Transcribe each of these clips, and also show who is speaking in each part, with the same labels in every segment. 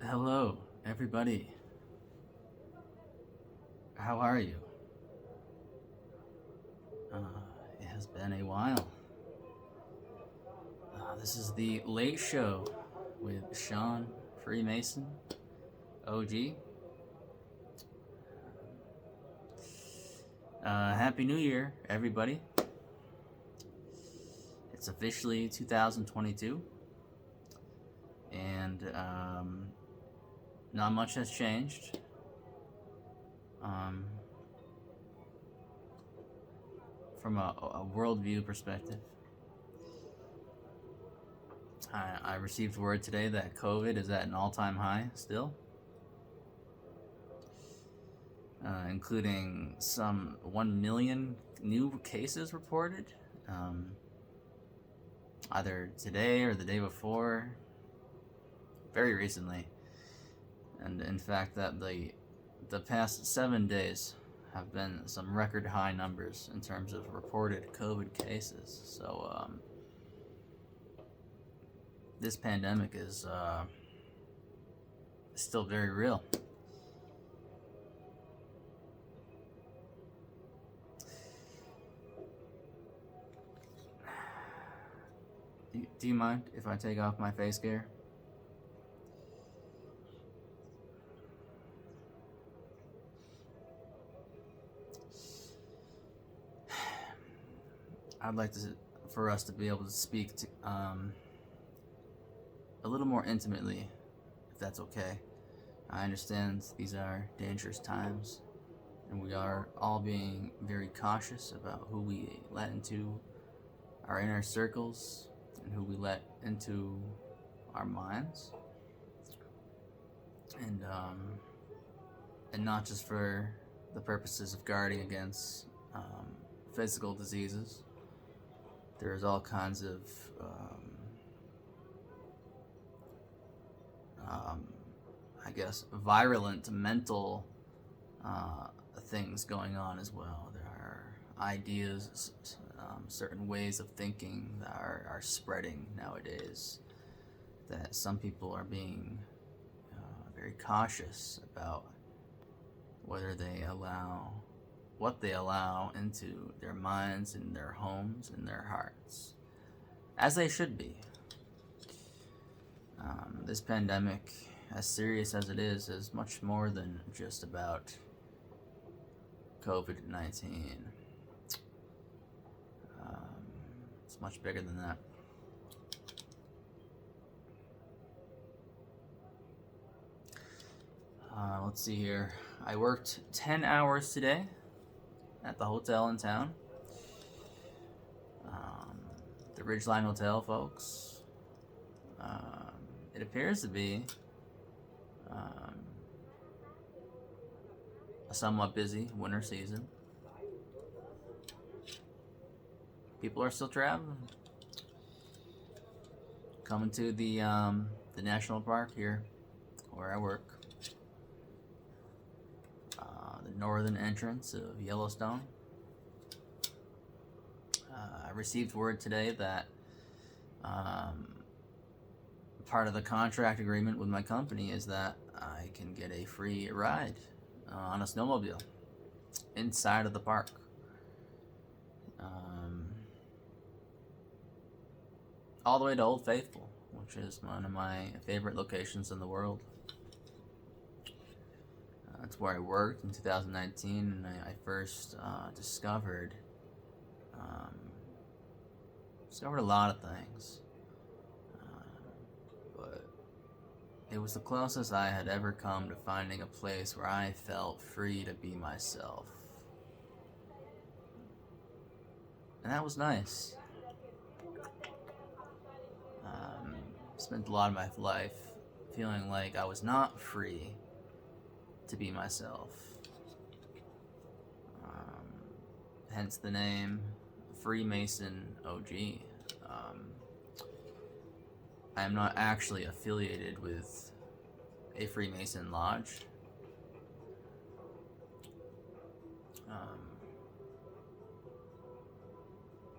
Speaker 1: Hello, everybody. How are you? Uh, it has been a while. This is the Late Show with Sean Freemason, OG. Happy New Year, everybody. It's officially 2022, and not much has changed. From a worldview perspective. I received word today that COVID is at an all-time high still, including some 1 million new cases reported, either today or the day before, very recently. And in fact, that the past 7 days have been some record high numbers in terms of reported COVID cases. So this pandemic is still very real. Do you mind if I take off my face gear? I'd like for us to be able to speak to, a little more intimately, if that's okay. I understand these are dangerous times, and we are all being very cautious about who we let into our inner circles and who we let into our minds, and not just for the purposes of guarding against physical diseases. There's all kinds of I guess virulent mental things going on as well. There are ideas, certain ways of thinking that are spreading nowadays, that some people are being very cautious about whether they allow what they allow into their minds and their homes and their hearts, as they should be. This pandemic, as serious as it is much more than just about COVID-19. It's much bigger than that. Let's see here. I worked 10 hours today at the hotel in town. The Ridgeline Hotel, folks. It appears to be a somewhat busy winter season. People are still traveling, coming to the national park here where I work. The northern entrance of Yellowstone. I received word today that part of the contract agreement with my company is that I can get a free ride on a snowmobile inside of the park. All the way to Old Faithful, which is one of my favorite locations in the world. That's where I worked in 2019, and I first discovered a lot of things. But it was the closest I had ever come to finding a place where I felt free to be myself. And that was nice. Spent a lot of my life feeling like I was not free to be myself. Hence the name Freemason OG. I am not actually affiliated with a Freemason lodge.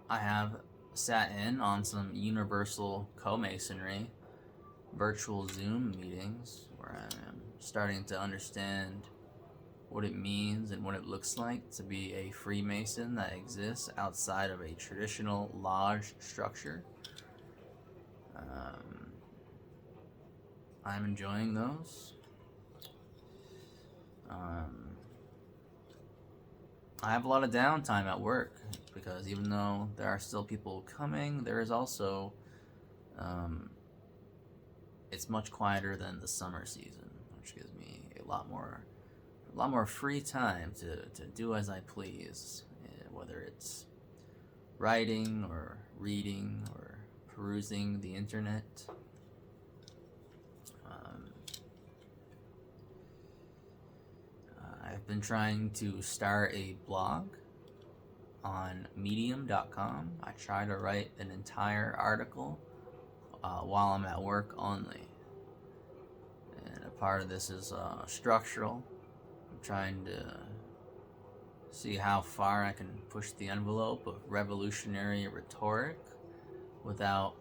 Speaker 1: I have sat in on some universal co-masonry virtual Zoom meetings where I am starting to understand what it means and what it looks like to be a Freemason that exists outside of a traditional lodge structure. I'm enjoying those. I have a lot of downtime at work because even though there are still people coming, there is also it's much quieter than the summer season, which gives me a lot more free time to do as I please, whether it's writing or reading or perusing the internet. I've been trying to start a blog on medium.com. I try to write an entire article while I'm at work only. And a part of this is structural. I'm trying to see how far I can push the envelope of revolutionary rhetoric without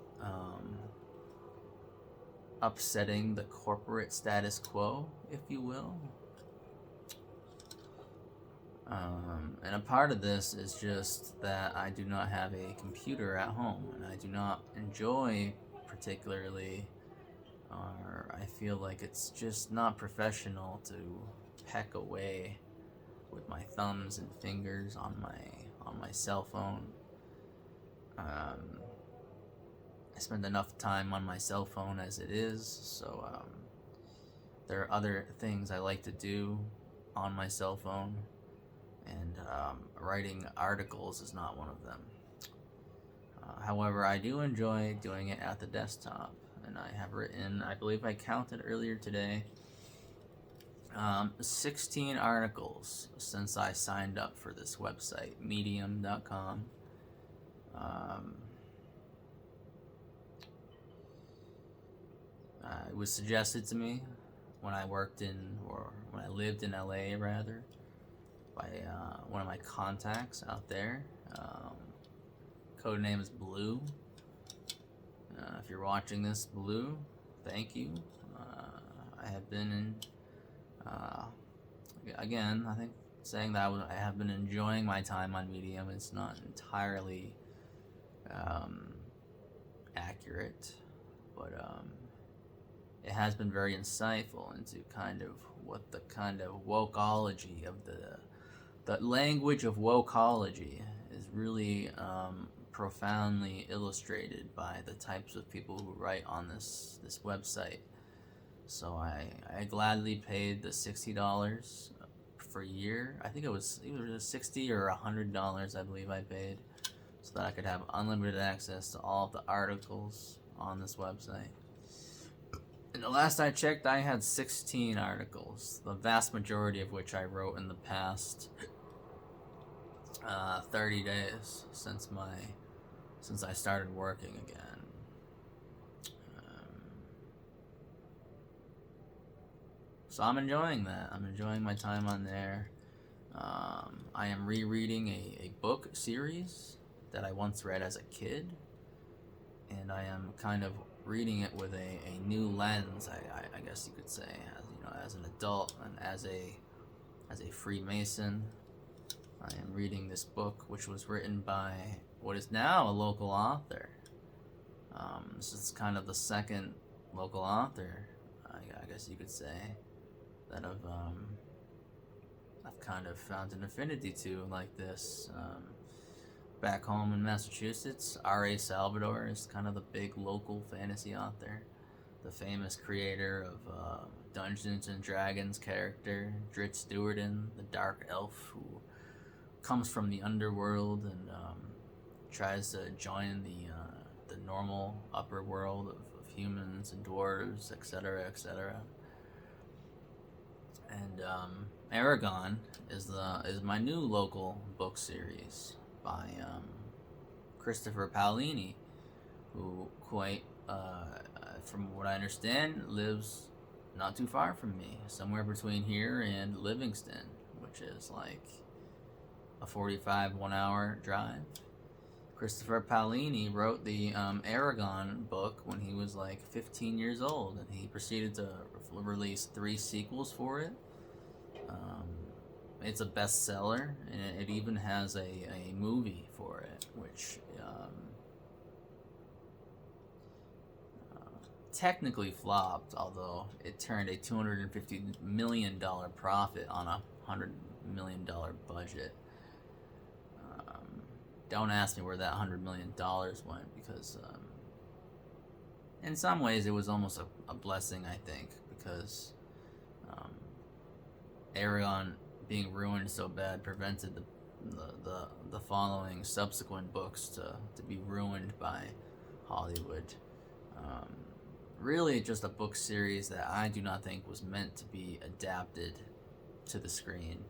Speaker 1: upsetting the corporate status quo, if you will. And a part of this is just that I do not have a computer at home, and I do not enjoy particularly, or I feel like it's just not professional to peck away with my thumbs and fingers on my cell phone. I spend enough time on my cell phone as it is, so there are other things I like to do on my cell phone. And writing articles is not one of them. However, I do enjoy doing it at the desktop, and I have written, I believe I counted earlier today, 16 articles since I signed up for this website, medium.com. It was suggested to me when I lived in LA rather, by one of my contacts out there. Code name is Blue. If you're watching this, Blue, thank you. I have been in, again, I think saying that I have been enjoying my time on Medium is not entirely accurate, but it has been very insightful into kind of what the kind of wokeology of the language of wokeology is really profoundly illustrated by the types of people who write on this website. So I gladly paid the $60 for a year. I think it was either $60 or $100, I believe I paid, so that I could have unlimited access to all of the articles on this website. And the last I checked, I had 16 articles, the vast majority of which I wrote in the past 30 days since I started working again. So I'm enjoying that. I'm enjoying my time on there. I am rereading a book series that I once read as a kid, and I am kind of reading it with a new lens, I guess you could say, as an adult and as a Freemason. I am reading this book, which was written by what is now a local author. This is kind of the second local author, I guess you could say, that I've kind of found an affinity to like this. Back home in Massachusetts, R.A. Salvador is kind of the big local fantasy author, the famous creator of Dungeons and Dragons character, Drit Stewardin, the dark elf who comes from the underworld and tries to join the normal upper world of humans and dwarves, etc., etc. And Eragon is my new local book series by Christopher Paolini, who quite, from what I understand, lives not too far from me, somewhere between here and Livingston, which is like a 45 1-hour drive. Christopher Paolini wrote the Eragon book when he was like 15 years old, and he proceeded to release 3 sequels for it. It's a bestseller, and it even has a movie for it, which technically flopped, although it turned a $250 million profit on a $100 million budget. Don't ask me where that $100 million went, because in some ways it was almost a blessing, I think, because Eragon being ruined so bad prevented the following subsequent books to be ruined by Hollywood. Really just a book series that I do not think was meant to be adapted to the screen.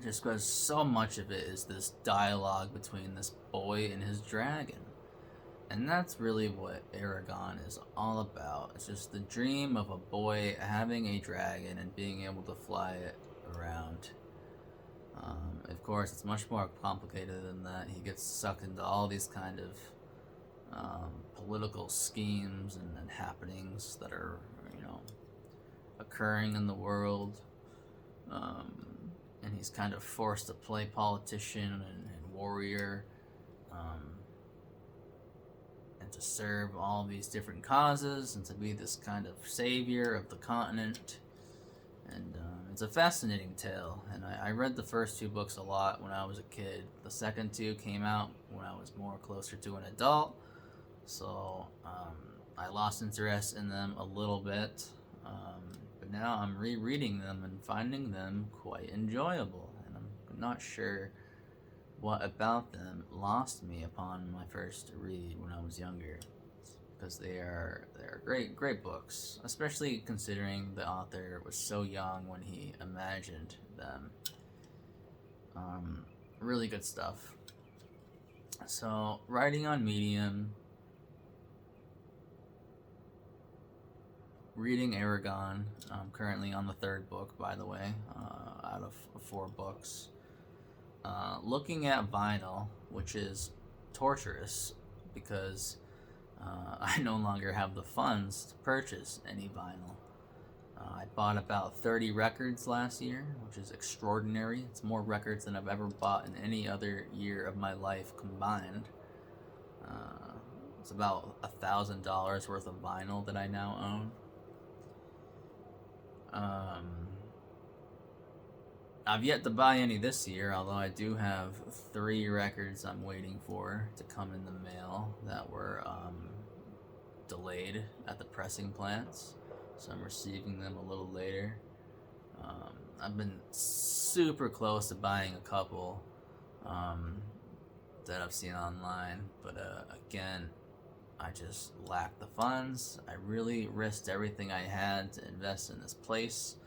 Speaker 1: Just because so much of it is this dialogue between this boy and his dragon. And that's really what Eragon is all about. It's just the dream of a boy having a dragon and being able to fly it around. Of course, it's much more complicated than that. He gets sucked into all these kind of political schemes and happenings that are, occurring in the world. And he's kind of forced to play politician and warrior, and to serve all these different causes, and to be this kind of savior of the continent. And it's a fascinating tale, and I read the first 2 books a lot when I was a kid. The second 2 came out when I was more closer to an adult, so I lost interest in them a little bit. But now I'm rereading them and finding them quite enjoyable, and I'm not sure what about them lost me upon my first read when I was younger, because they're great books, especially considering the author was so young when he imagined them. Really good stuff. So, writing on Medium, reading Eragon. I'm currently on the 3rd book, by the way, out of 4 books. Looking at vinyl, which is torturous because I no longer have the funds to purchase any vinyl. I bought about 30 records last year, which is extraordinary. It's more records than I've ever bought in any other year of my life combined. It's about $1,000 worth of vinyl that I now own. I've yet to buy any this year, although I do have 3 records I'm waiting for to come in the mail that were delayed at the pressing plants, so I'm receiving them a little later. I've been super close to buying a couple that I've seen online, but again, I just lacked the funds. I really risked everything I had to invest in this place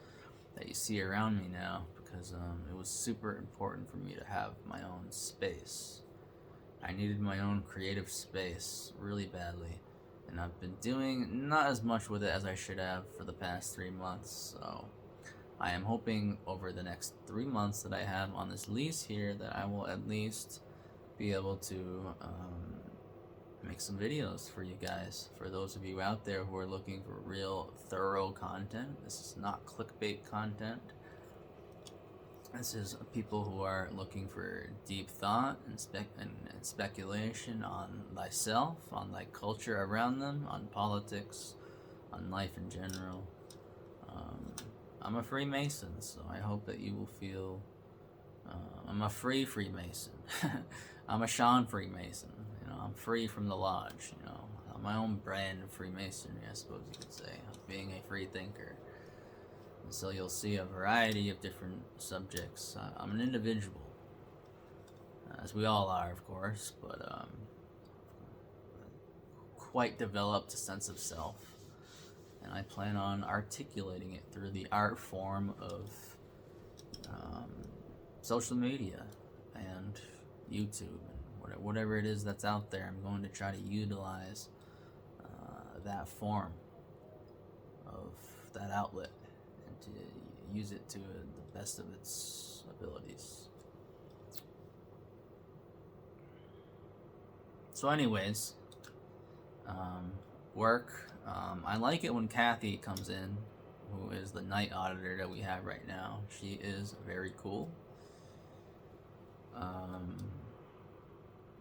Speaker 1: that you see around me now, because it was super important for me to have my own space. I needed my own creative space really badly, and I've been doing not as much with it as I should have for the past 3 months, so I am hoping over the next 3 months that I have on this lease here that I will at least be able to make some videos for you guys. For those of you out there who are looking for real, thorough content, this is not clickbait content. This is people who are looking for deep thought and speculation on thyself, on thy culture around them, on politics, on life in general. I'm a Freemason, so I hope that you will feel I'm a free Freemason. I'm a Sean Freemason. I'm free from the lodge. I'm my own brand of Freemasonry, I suppose you could say, of being a free thinker. And so you'll see a variety of different subjects. I'm an individual, as we all are, of course, but quite developed a sense of self, and I plan on articulating it through the art form of social media and YouTube. Whatever it is that's out there, I'm going to try to utilize that form of that outlet and to use it to the best of its abilities. So anyways, work. I like it when Kathy comes in, who is the night auditor that we have right now. She is very cool.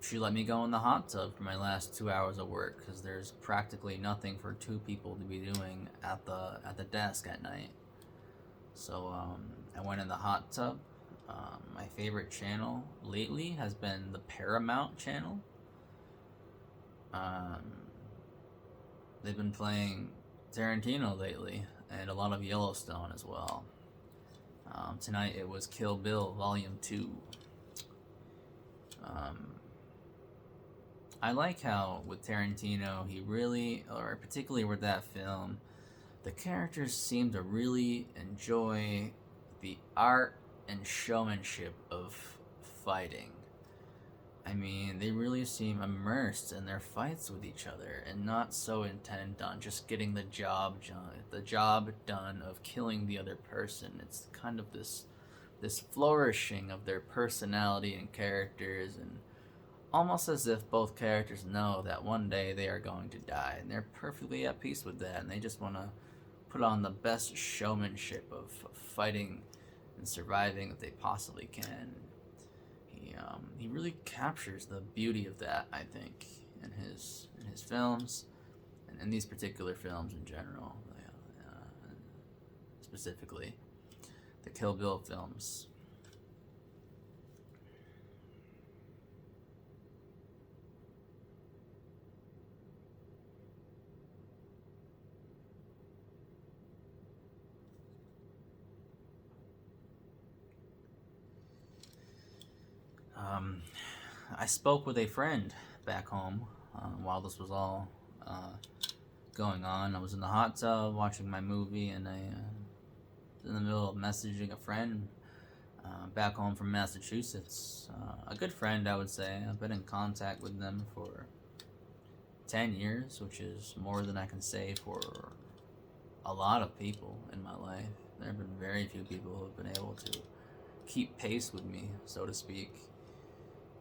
Speaker 1: She let me go in the hot tub for my last 2 hours of work because there's practically nothing for two people to be doing at the desk at night. So I went in the hot tub. My favorite channel lately has been the Paramount channel. They've been playing Tarantino lately and a lot of Yellowstone as well. Tonight it was Kill Bill Volume 2. I like how with Tarantino, he really, or particularly with that film, the characters seem to really enjoy the art and showmanship of fighting. I mean, they really seem immersed in their fights with each other and not so intent on just getting the job done of killing the other person. It's kind of this flourishing of their personality and characters, and almost as if both characters know that one day they are going to die, and they're perfectly at peace with that, and they just want to put on the best showmanship of fighting and surviving that they possibly can. He really captures the beauty of that, I think, in his films, and in these particular films in general, specifically the Kill Bill films. I spoke with a friend back home while this was all going on. I was in the hot tub watching my movie, and I was in the middle of messaging a friend back home from Massachusetts. A good friend, I would say. I've been in contact with them for 10 years, which is more than I can say for a lot of people in my life. There have been very few people who have been able to keep pace with me, so to speak.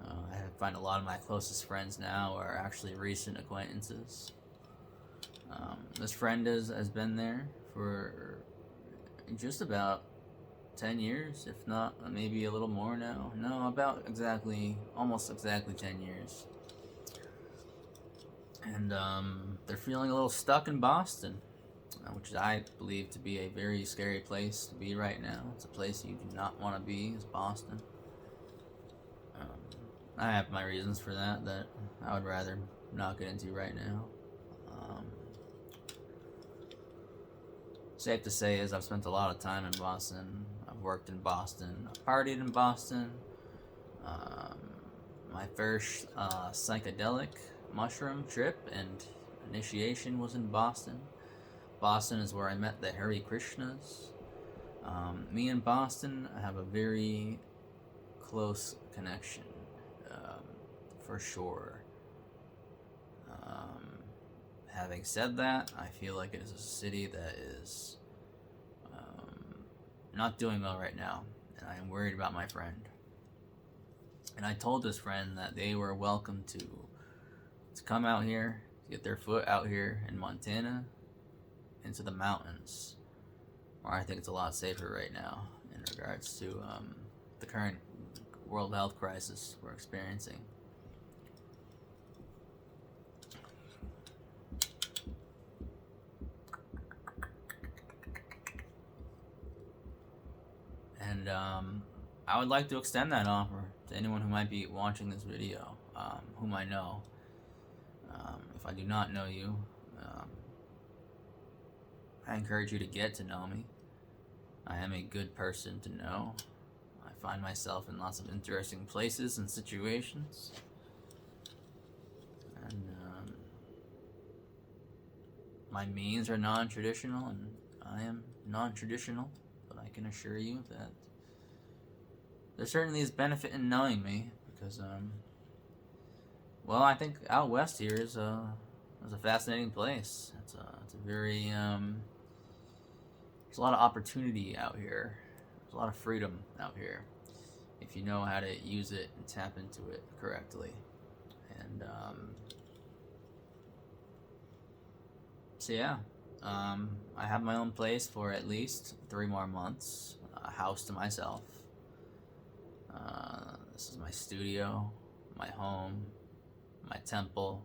Speaker 1: I find a lot of my closest friends now are actually recent acquaintances. This friend has been there for just about 10 years, if not maybe a little more now. No, almost exactly 10 years. And they're feeling a little stuck in Boston, which I believe to be a very scary place to be right now. It's a place you do not want to be, is Boston. I have my reasons for that I would rather not get into right now. Safe to say is I've spent a lot of time in Boston. I've worked in Boston. I've partied in Boston. My first psychedelic mushroom trip and initiation was in Boston. Boston is where I met the Hare Krishnas. Me and Boston have a very close connection, for sure. Having said that, I feel like it is a city that is not doing well right now, and I am worried about my friend. And I told this friend that they were welcome to come out here, to get their foot out here in Montana, into the mountains, where I think it's a lot safer right now in regards to the current world health crisis we're experiencing. And I would like to extend that offer to anyone who might be watching this video, whom I know. If I do not know you, I encourage you to get to know me. I am a good person to know. I find myself in lots of interesting places and situations. And my means are non-traditional, and I am non-traditional, but I can assure you that there certainly is benefit in knowing me, because well, I think out west here is a fascinating place. It's a very there's a lot of opportunity out here. There's a lot of freedom out here if you know how to use it and tap into it correctly. And And so yeah, I have my own place for at least 3 more months, a house to myself. This is my studio, my home, my temple,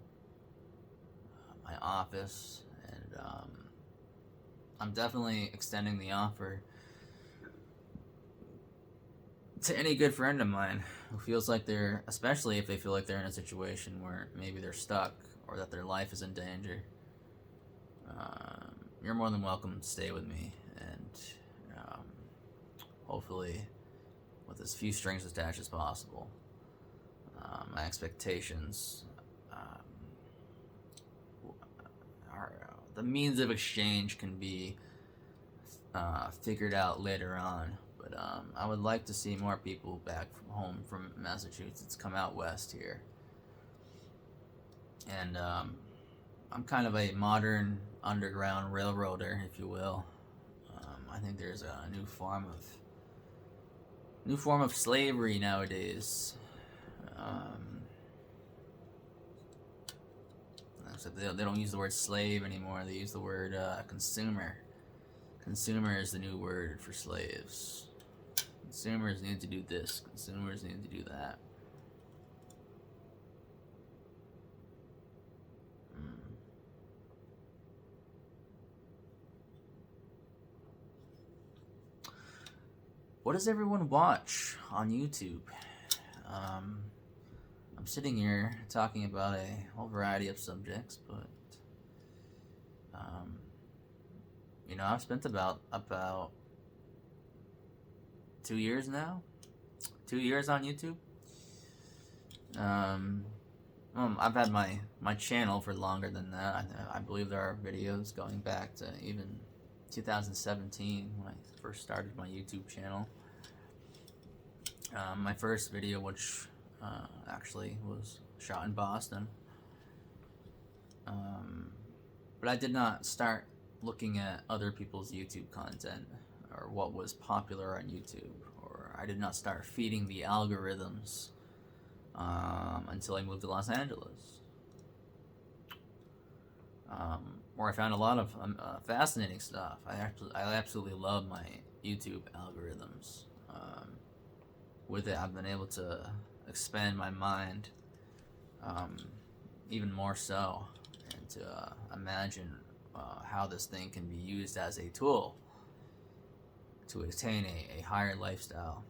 Speaker 1: my office, and I'm definitely extending the offer to any good friend of mine who feels like they're, especially if they feel like they're in a situation where maybe they're stuck or that their life is in danger. You're more than welcome to stay with me, and hopefully with as few strings attached as possible. My expectations are the means of exchange can be figured out later on, but I would like to see more people back from home from Massachusetts come out west here. And I'm kind of a modern underground railroader, if you will. I think there's a new form of slavery nowadays. Except they don't use the word slave anymore. They use the word consumer. Consumer is the new word for slaves. Consumers need to do this. Consumers need to do that. What does everyone watch on YouTube? I'm sitting here talking about a whole variety of subjects, but I've spent about 2 years now. 2 years on YouTube. I've had my channel for longer than that. I believe there are videos going back to even 2017 when I first started my YouTube channel. My first video, which actually was shot in Boston, but I did not start looking at other people's YouTube content or what was popular on YouTube, or I did not start feeding the algorithms until I moved to Los Angeles, where I found a lot of fascinating stuff. I absolutely love my YouTube algorithms. With it, I've been able to expand my mind even more so, and to imagine how this thing can be used as a tool to attain a higher lifestyle.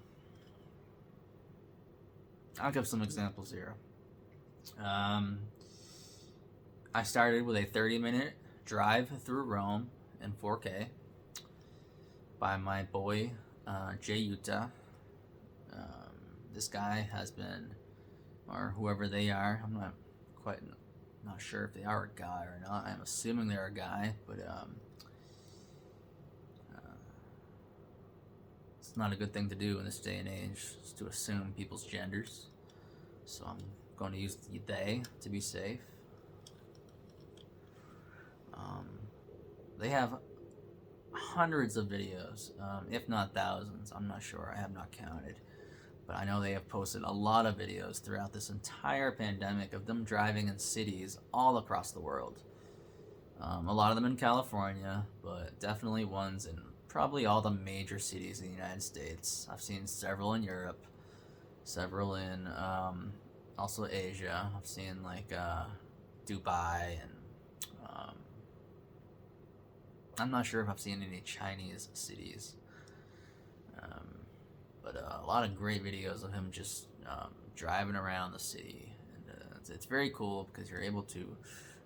Speaker 1: I'll give some examples here. I started with a 30-minute drive through Rome in 4K by my boy Jay Utah. This guy has been, or whoever they are, I'm not sure if they are a guy or not. I'm assuming they're a guy, but it's not a good thing to do in this day and age, is to assume people's genders. So I'm going to use they to be safe. They have hundreds of videos, if not thousands. I'm not sure. I have not counted. But I know they have posted a lot of videos throughout this entire pandemic of them driving in cities all across the world. A lot of them in California, but definitely ones in probably all the major cities in the United States. I've seen several in Europe, several in also Asia. I've seen like Dubai, and I'm not sure if I've seen any Chinese cities. But a lot of great videos of him just driving around the city. And it's very cool because you're able to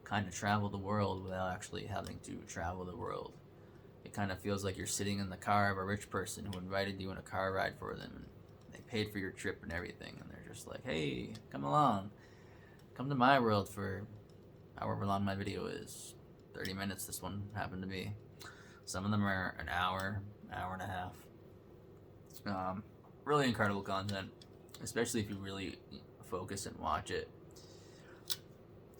Speaker 1: kind of travel the world without actually having to travel the world. It kind of feels like you're sitting in the car of a rich person who invited you on a car ride for them, and they paid for your trip and everything, and they're just like, hey, come along. Come to my world for however long my video is. 30 minutes this one happened to be. Some of them are an hour and a half. Really incredible content, especially if you really focus and watch it.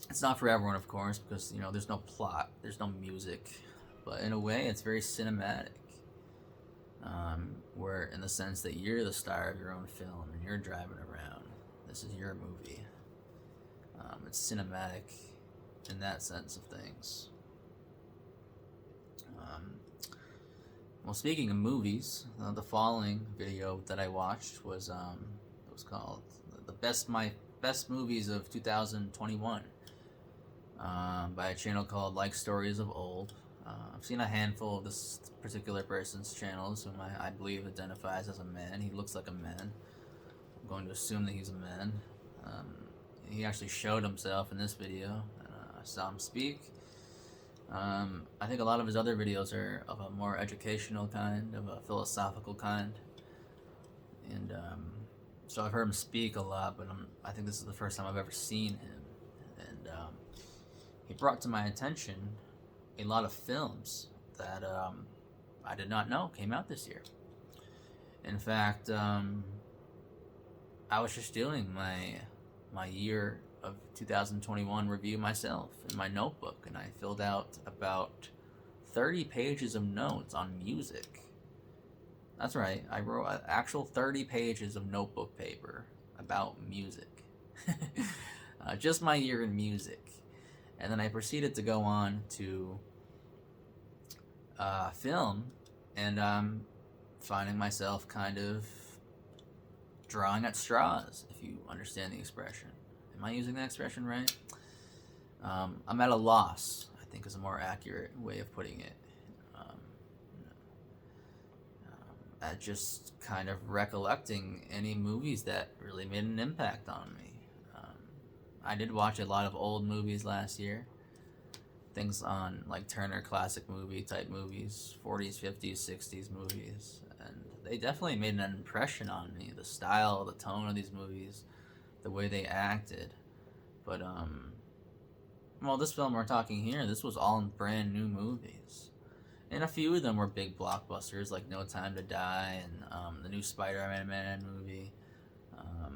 Speaker 1: It's not for everyone, of course, because there's no plot, there's no music, but in a way it's very cinematic, where in the sense that you're the star of your own film and you're driving around. This is your movie. It's cinematic in that sense of things. Well, speaking of movies, the following video that I watched was it was called the best movies of 2021 by a channel called Like Stories of Old. I've seen a handful of this particular person's channels, whom I believe identifies as a man. He looks like a man. I'm going to assume that he's a man. He actually showed himself in this video. I saw him speak. I think a lot of his other videos are of a more educational kind, of a philosophical kind. And so I've heard him speak a lot, but I think this is the first time I've ever seen him. And he brought to my attention a lot of films that I did not know came out this year. In fact, I was just doing my year of 2021 review myself in my notebook, and I filled out about 30 pages of notes on music. That's right, I wrote an actual 30 pages of notebook paper about music. Just my year in music. And then I proceeded to go on to film, and finding myself kind of drawing at straws, if you understand the expression. Am I using that expression right? I'm at a loss, I think is a more accurate way of putting it. At just kind of recollecting any movies that really made an impact on me. I did watch a lot of old movies last year. Things on like Turner Classic Movie type movies, 40s, 50s, 60s movies. And they definitely made an impression on me. The style, the tone of these movies, the way they acted. But, well, this film we're talking here, this was all brand new movies. And a few of them were big blockbusters, like No Time to Die and the new Spider-Man movie.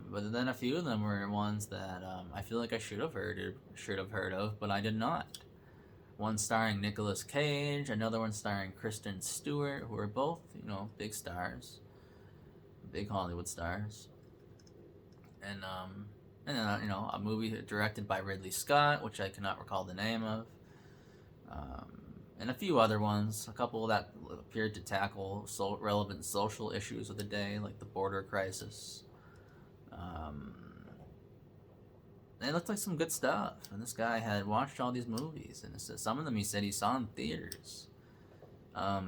Speaker 1: But then a few of them were ones that I feel like I should have heard of, but I did not. One starring Nicolas Cage, another one starring Kristen Stewart, who are both, big stars, big Hollywood stars. And a movie directed by Ridley Scott, which I cannot recall the name of. And a few other ones, a couple that appeared to tackle relevant social issues of the day, like the border crisis. It looked like some good stuff, and this guy had watched all these movies, and some of them he said he saw in theaters. I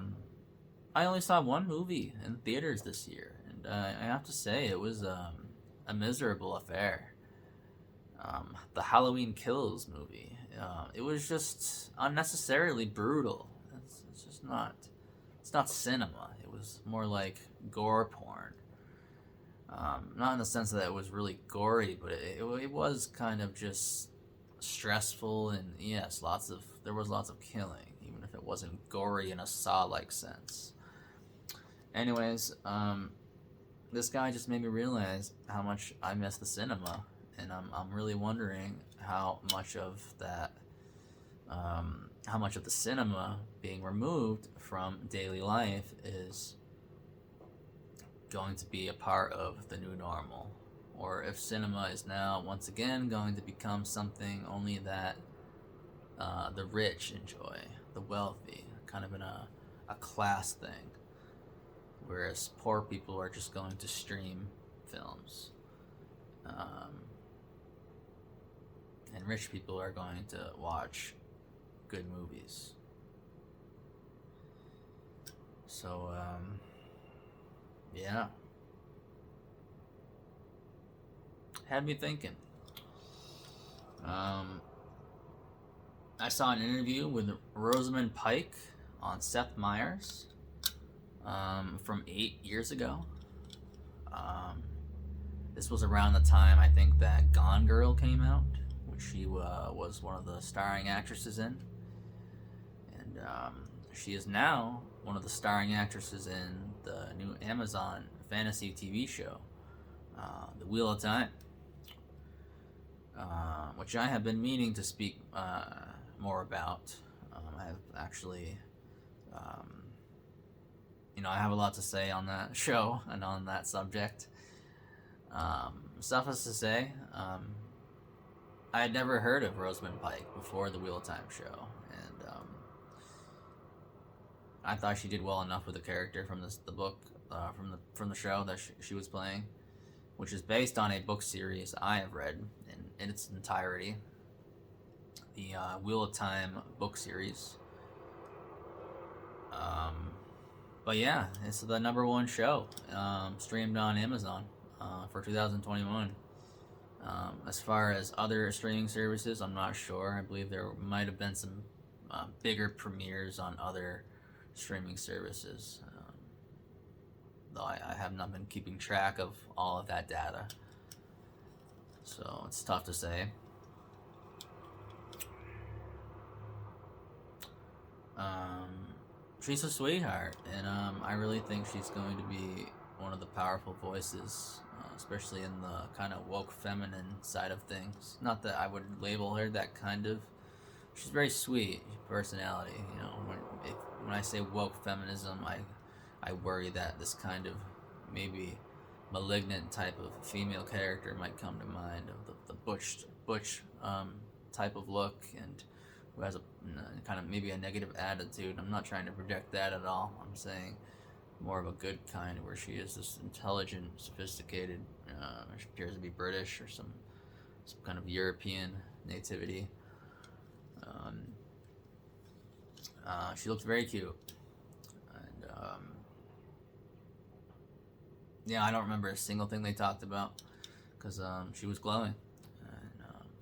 Speaker 1: only saw one movie in theaters this year, and I have to say it was a miserable affair. The Halloween Kills movie. It was just unnecessarily brutal. It's just not. It's not cinema. It was more like gore porn. Not in the sense that it was really gory, but it was kind of just stressful, and yes, there was lots of killing, even if it wasn't gory in a Saw-like sense. Anyways, this guy just made me realize how much I miss the cinema, and I'm really wondering how much of that, how much of the cinema being removed from daily life is going to be a part of the new normal, or if cinema is now once again going to become something only that the rich enjoy, the wealthy, kind of in a class thing, whereas poor people are just going to stream films, and rich people are going to watch good movies. So yeah, had me thinking. I saw an interview with Rosamund Pike on Seth Meyers from 8 years ago. This was around the time I think that Gone Girl came out, which she was one of the starring actresses in, and she is now one of the starring actresses in the new Amazon fantasy TV show, The Wheel of Time, which I have been meaning to speak more about. I have actually, I have a lot to say on that show and on that subject. Suffice to say, I had never heard of Rosamund Pike before the Wheel of Time show, and I thought she did well enough with the character from the book, from the show that she was playing, which is based on a book series I have read in its entirety, the Wheel of Time book series. But yeah, it's the #1 show, streamed on Amazon for 2021. As far as other streaming services, I'm not sure. I believe there might have been some bigger premieres on other streaming services, though I have not been keeping track of all of that data, so it's tough to say. She's a sweetheart, and I really think she's going to be one of the powerful voices, especially in the kind of woke feminine side of things. Not that I would label her that kind of. She's very sweet personality. You know, when I say woke feminism, I worry that this kind of maybe malignant type of female character might come to mind, of the butch type of look, and who has a kind of maybe a negative attitude. I'm not trying to project that at all. I'm saying more of a good kind, where she is this intelligent, sophisticated. She appears to be British or some kind of European nativity. She looks very cute, and yeah, I don't remember a single thing they talked about, because she was glowing, and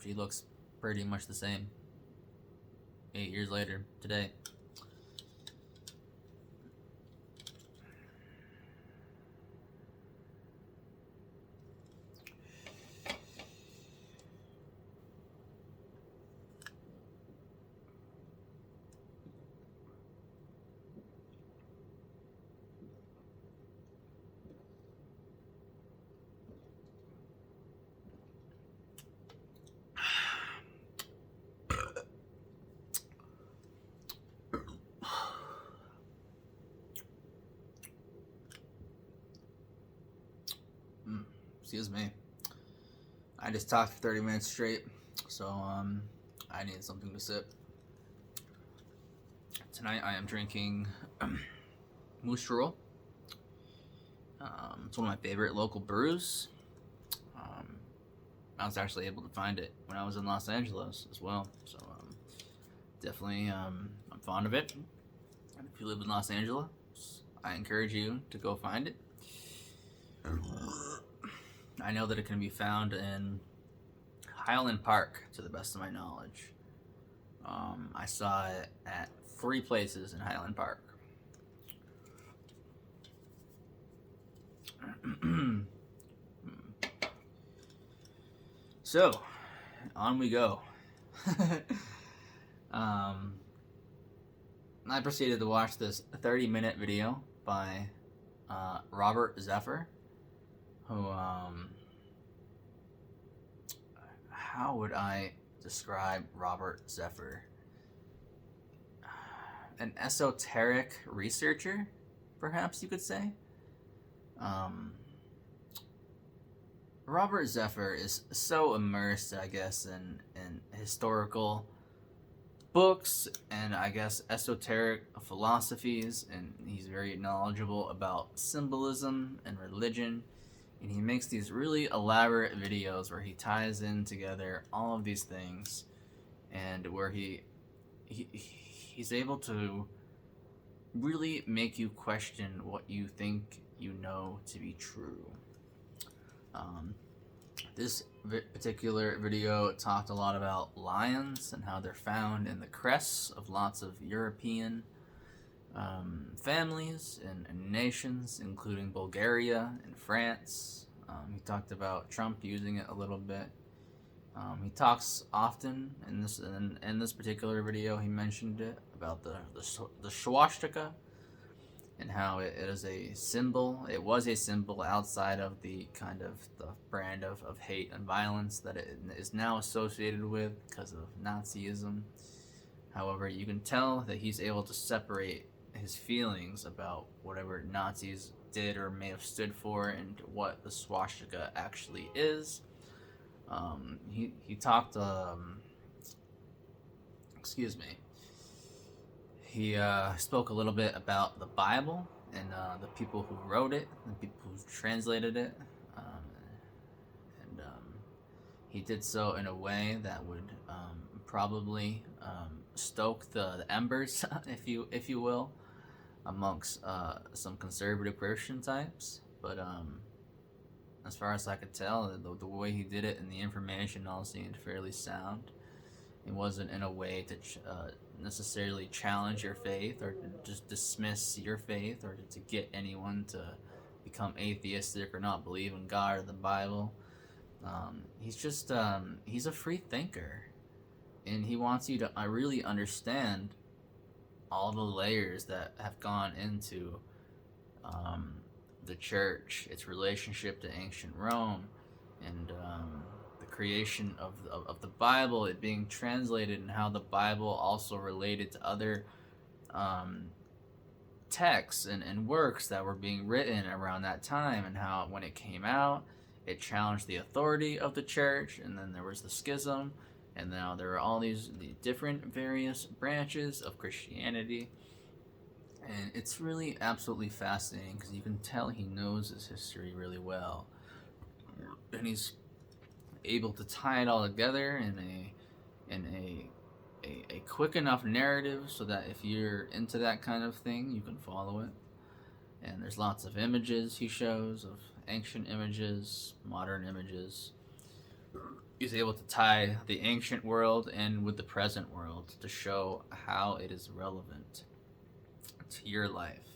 Speaker 1: she looks pretty much the same 8 years later today. Excuse me. I just talked for 30 minutes straight, so I need something to sip. Tonight I am drinking Moose Rule. It's one of my favorite local brews. I was actually able to find it when I was in Los Angeles as well, so definitely I'm fond of it. And if you live in Los Angeles, I encourage you to go find it. I know that it can be found in Highland Park, to the best of my knowledge. I saw it at 3 places in Highland Park. So, on we go. I proceeded to watch this 30-minute video by Robert Zephyr, who, how would I describe Robert Zephyr? An esoteric researcher, perhaps you could say. Robert Zephyr is so immersed, I guess, in historical books and I guess esoteric philosophies, and he's very knowledgeable about symbolism and religion, and he makes these really elaborate videos where he ties in together all of these things, and where he's able to really make you question what you think you know to be true. This particular video talked a lot about lions and how they're found in the crests of lots of European families and nations, including Bulgaria and France. He talked about Trump using it a little bit. He talks often in this particular video. He mentioned it about the swastika, and how it is a symbol. It was a symbol outside of the kind of the brand of hate and violence that it is now associated with because of Nazism. However, you can tell that he's able to separate his feelings about whatever Nazis did or may have stood for and what the swastika actually is. He talked. Excuse me. He spoke a little bit about the Bible and the people who wrote it, the people who translated it, and he did so in a way that would probably stoke the embers, if you will, amongst some conservative Christian types. But as far as I could tell, the way he did it and the information all seemed fairly sound. It wasn't in a way to necessarily challenge your faith or to just dismiss your faith or to get anyone to become atheistic or not believe in God or the Bible. He's a free thinker, and he wants you to really understand all the layers that have gone into the church, its relationship to ancient Rome, and the creation of the Bible, it being translated, and how the Bible also related to other texts and works that were being written around that time, and how when it came out, it challenged the authority of the church, and then there was the schism, and now there are all these different various branches of Christianity. And it's really absolutely fascinating because you can tell he knows his history really well, and he's able to tie it all together in a quick enough narrative so that if you're into that kind of thing, you can follow it. And there's lots of images he shows, of ancient images, modern images. He's able to tie the ancient world in with the present world to show how it is relevant to your life.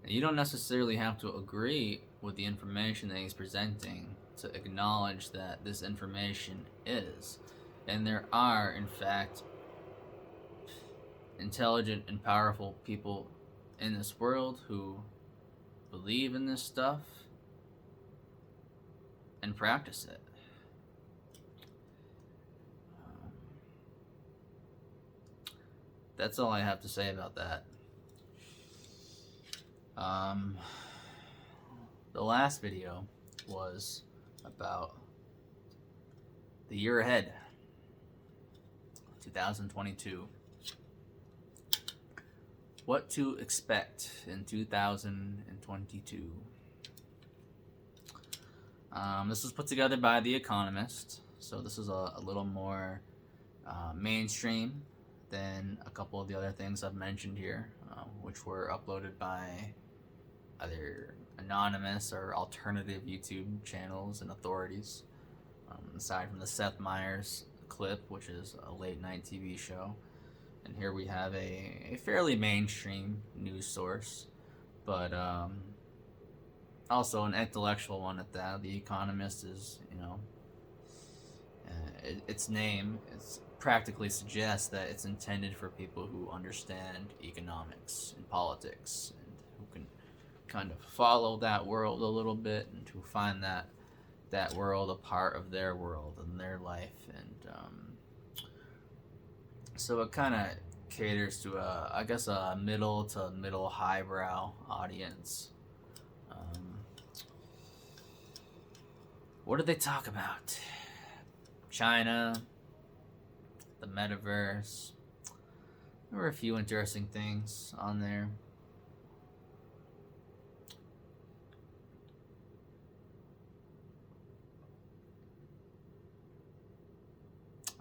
Speaker 1: And you don't necessarily have to agree with the information that he's presenting to acknowledge that this information is. And there are, in fact, intelligent and powerful people in this world who believe in this stuff and practice it. That's all I have to say about that. The last video was about the year ahead, 2022. What to expect in 2022. This was put together by The Economist, so this is a little more mainstream than a couple of the other things I've mentioned here, which were uploaded by either anonymous or alternative YouTube channels and authorities, aside from the Seth Meyers clip, which is a late night TV show. And here we have a fairly mainstream news source, but also an intellectual one at that. The Economist is, its name practically suggests that it's intended for people who understand economics and politics, and who can kind of follow that world a little bit, and who find that world a part of their world and their life. And so it kind of caters to a middle to middle highbrow audience. What did they talk about? China, the metaverse. There were a few interesting things on there.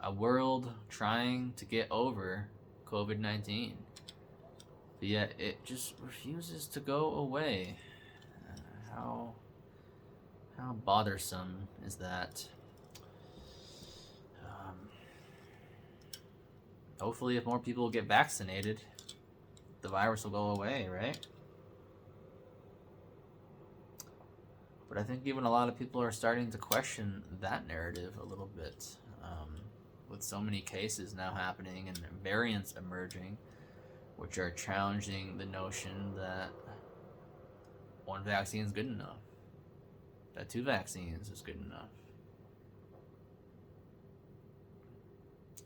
Speaker 1: A world trying to get over COVID-19, but yet it just refuses to go away. How bothersome is that? Hopefully, if more people get vaccinated, the virus will go away, right? But I think even a lot of people are starting to question that narrative a little bit. With so many cases now happening and variants emerging, which are challenging the notion that one vaccine is good enough, that 2 vaccines is good enough.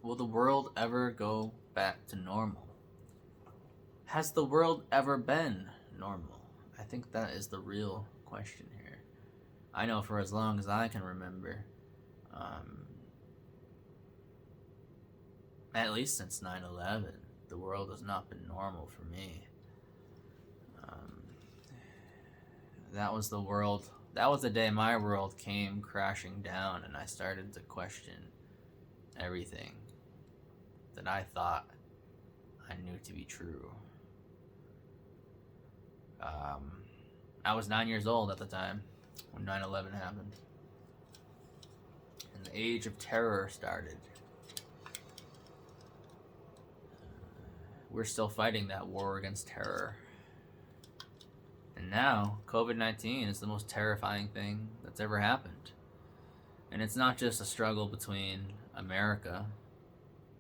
Speaker 1: Will the world ever go back to normal? Has the world ever been normal? I think that is the real question here. I know for as long as I can remember, Um, at least since 9/11, the world has not been normal for me. That was the world. That was the day my world came crashing down, and I started to question everything that I thought I knew to be true. I was 9 years old at the time when 9/11 happened, and the age of terror started. We're still fighting that war against terror. And now, COVID-19 is the most terrifying thing that's ever happened. And it's not just a struggle between America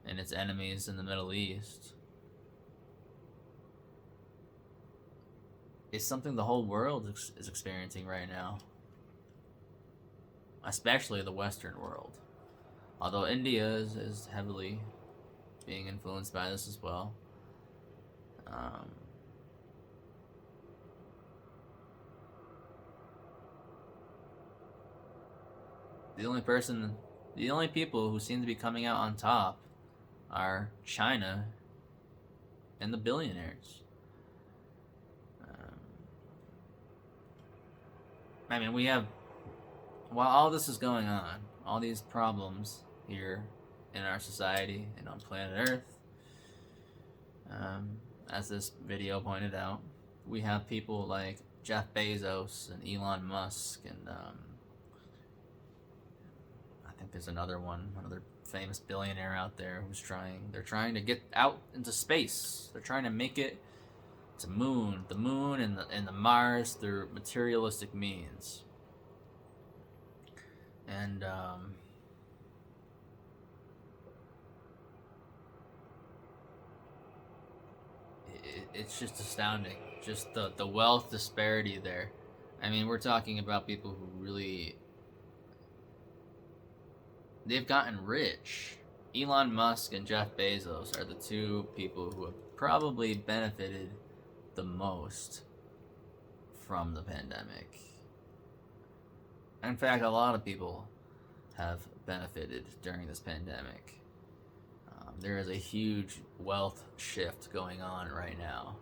Speaker 1: and its enemies in the Middle East. It's something the whole world is experiencing right now. Especially the Western world. Although India is heavily being influenced by this as well. The only people who seem to be coming out on top are China and the billionaires. I mean, while all this is going on, all these problems here in our society and on planet Earth, as this video pointed out, we have people like Jeff Bezos and Elon Musk, and I think there's another famous billionaire out there they're trying to get out into space. They're trying to make it to the moon and the Mars through materialistic means. And it's just astounding, just the wealth disparity there. I mean, we're talking about people who really, they've gotten rich. Elon Musk and Jeff Bezos are the two people who have probably benefited the most from the pandemic. In fact, a lot of people have benefited during this pandemic. There is a huge wealth shift going on right now.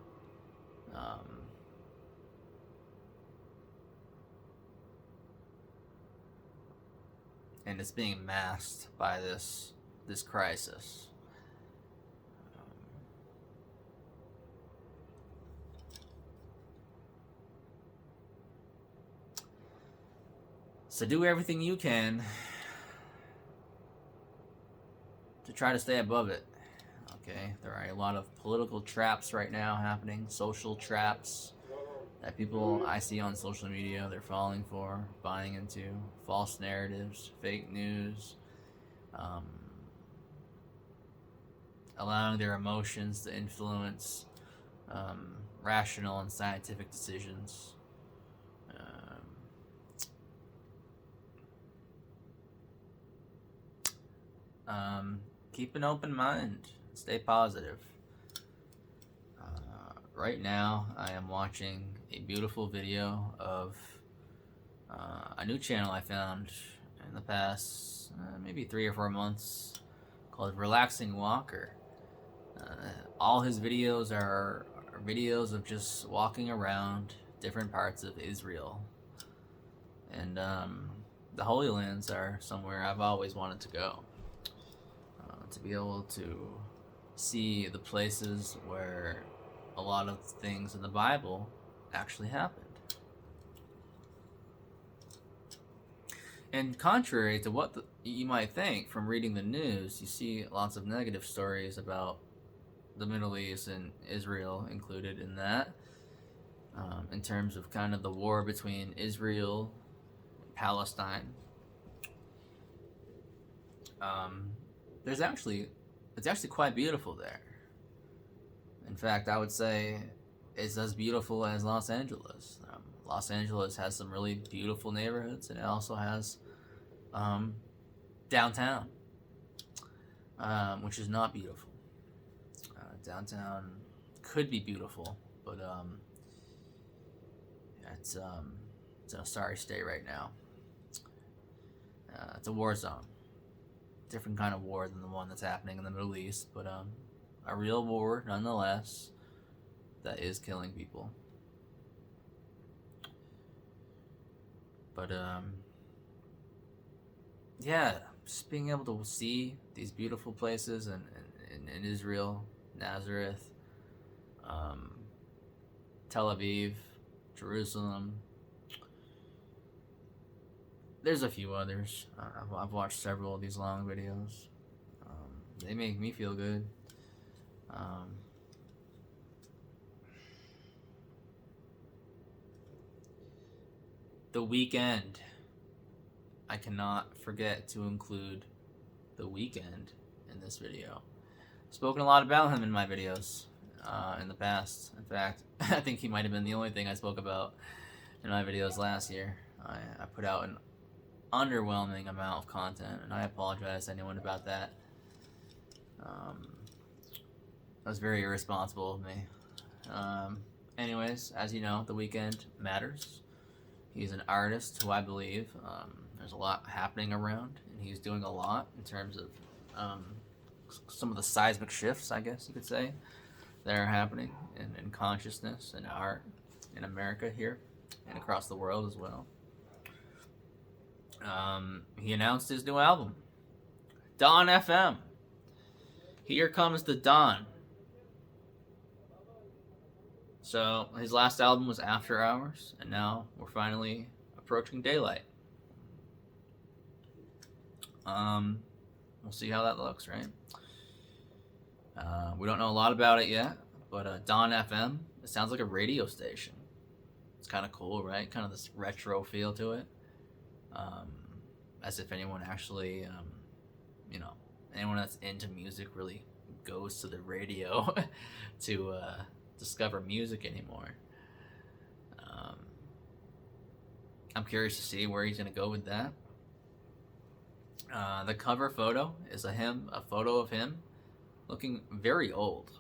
Speaker 1: And it's being masked by this crisis. So do everything you can to try to stay above it. Okay, there are a lot of political traps right now happening, social traps that people I see on social media they're falling for, buying into, false narratives, fake news, allowing their emotions to influence rational and scientific decisions. Keep an open mind. Stay positive. Right now, I am watching a beautiful video of a new channel I found in the past maybe 3 or 4 months called Relaxing Walker. All his videos are videos of just walking around different parts of Israel. And the Holy Lands are somewhere I've always wanted to go. To be able to see the places where a lot of things in the Bible actually happened. And contrary to what you might think from reading the news, you see lots of negative stories about the Middle East and Israel included in that, in terms of kind of the war between Israel and Palestine. It's actually quite beautiful there. In fact, I would say it's as beautiful as Los Angeles. Los Angeles has some really beautiful neighborhoods, and it also has downtown, which is not beautiful. Downtown could be beautiful, but it's in a sorry state right now. It's a war zone. Different kind of war than the one that's happening in the Middle East, but a real war nonetheless that is killing people. But yeah, just being able to see these beautiful places in Israel, Nazareth, Tel Aviv, Jerusalem. There's a few others. I've watched several of these long videos. They make me feel good. The Weeknd. I cannot forget to include The Weeknd in this video. I've spoken a lot about him in my videos in the past. In fact, I think he might have been the only thing I spoke about in my videos last year. I put out an underwhelming amount of content, and I apologize to anyone about that. That was very irresponsible of me. Anyways, as you know, The Weeknd matters. He's an artist who I believe there's a lot happening around, and he's doing a lot in terms of some of the seismic shifts, I guess you could say, that are happening in consciousness and art in America here and across the world as well. He announced his new album, Dawn FM. Here comes the dawn. So his last album was After Hours, and now we're finally approaching daylight. We'll see how that looks, right? We don't know a lot about it yet, but Dawn FM, it sounds like a radio station. It's kind of cool, right? Kind of this retro feel to it. As if anyone actually, anyone that's into music really goes to the radio to discover music anymore. I'm curious to see where he's going to go with that. The cover photo is a photo of him looking very old.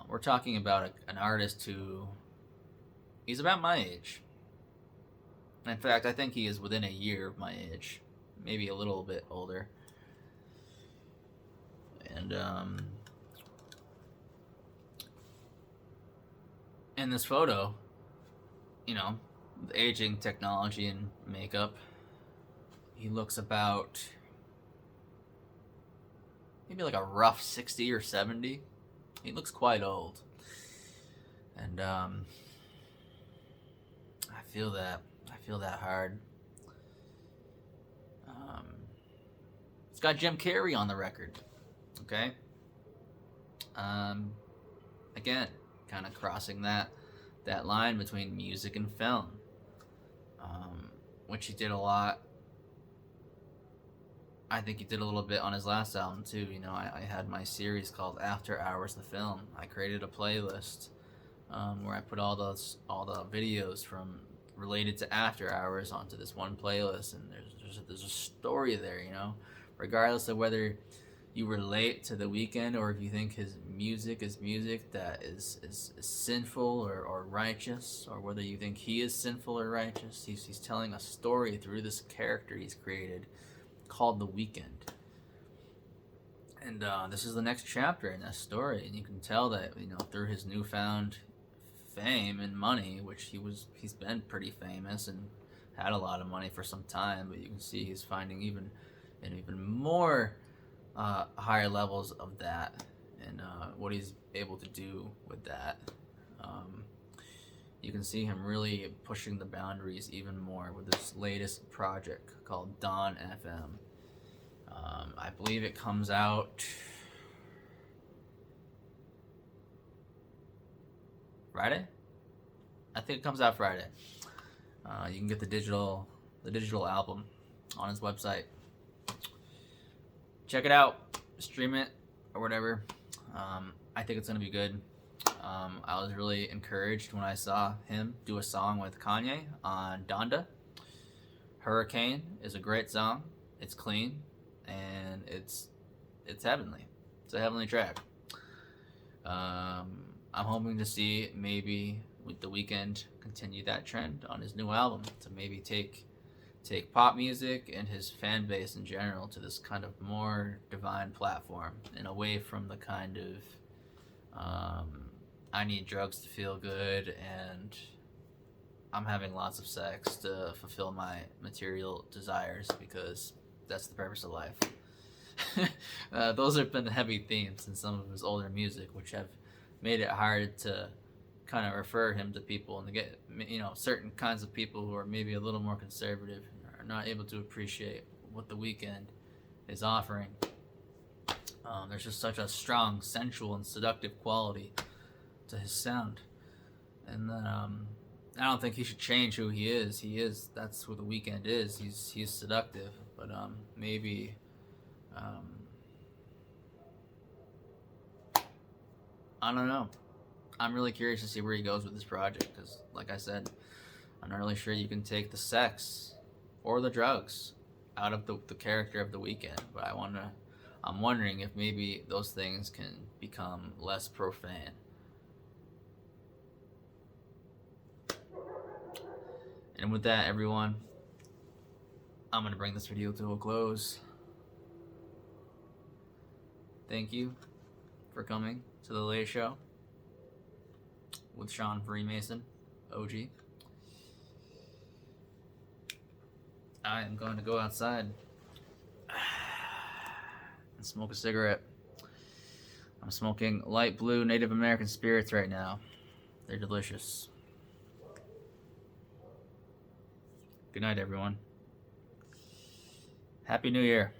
Speaker 1: We're talking about an artist who, he's about my age. In fact, I think he is within a year of my age, maybe a little bit older. And in this photo, with aging technology and makeup, he looks about maybe like a rough 60 or 70. He looks quite old. And I feel that hard. It's got Jim Carrey on the record. Okay. Again, kind of crossing that line between music and film, which he did a lot. I think he did a little bit on his last album too. I had my series called After Hours the Film. I created a playlist where I put all the videos from related to After Hours onto this one playlist, and there's a story there, regardless of whether you relate to The Weeknd or if you think his music is music that is sinful or righteous, or whether you think he is sinful or righteous. He's telling a story through this character he's created called The Weeknd. And this is the next chapter in that story, and you can tell that through his newfound fame and money, which he's been pretty famous and had a lot of money for some time, but you can see he's finding even more higher levels of that, and what he's able to do with that. You can see him really pushing the boundaries even more with this latest project called Dawn FM. I believe it comes out Friday. I think it comes out Friday. You can get the digital album on his website. Check it out, stream it, or whatever. I think it's gonna be good. I was really encouraged when I saw him do a song with Kanye on Donda. Hurricane is a great song. It's clean, and it's heavenly. It's a heavenly track. I'm hoping to see maybe with The Weeknd continue that trend on his new album, to maybe take take pop music and his fan base in general to this kind of more divine platform, and away from the kind of I need drugs to feel good and I'm having lots of sex to fulfill my material desires because that's the purpose of life. Those have been heavy themes in some of his older music, which have made it hard to kind of refer him to people and to get, certain kinds of people who are maybe a little more conservative and are not able to appreciate what the Weeknd is offering. There's just such a strong, sensual, and seductive quality to his sound, and I don't think he should change who he is. That's who the Weeknd is. He's seductive, but maybe. I don't know. I'm really curious to see where he goes with this project because, like I said, I'm not really sure you can take the sex or the drugs out of the character of the Weeknd. But I'm wondering if maybe those things can become less profane. And with that, everyone, I'm going to bring this video to a close. Thank you for coming to the Lay Show with Sean Freemason, OG. I am going to go outside and smoke a cigarette. I'm smoking light blue Native American spirits right now. They're delicious. Good night, everyone. Happy New Year.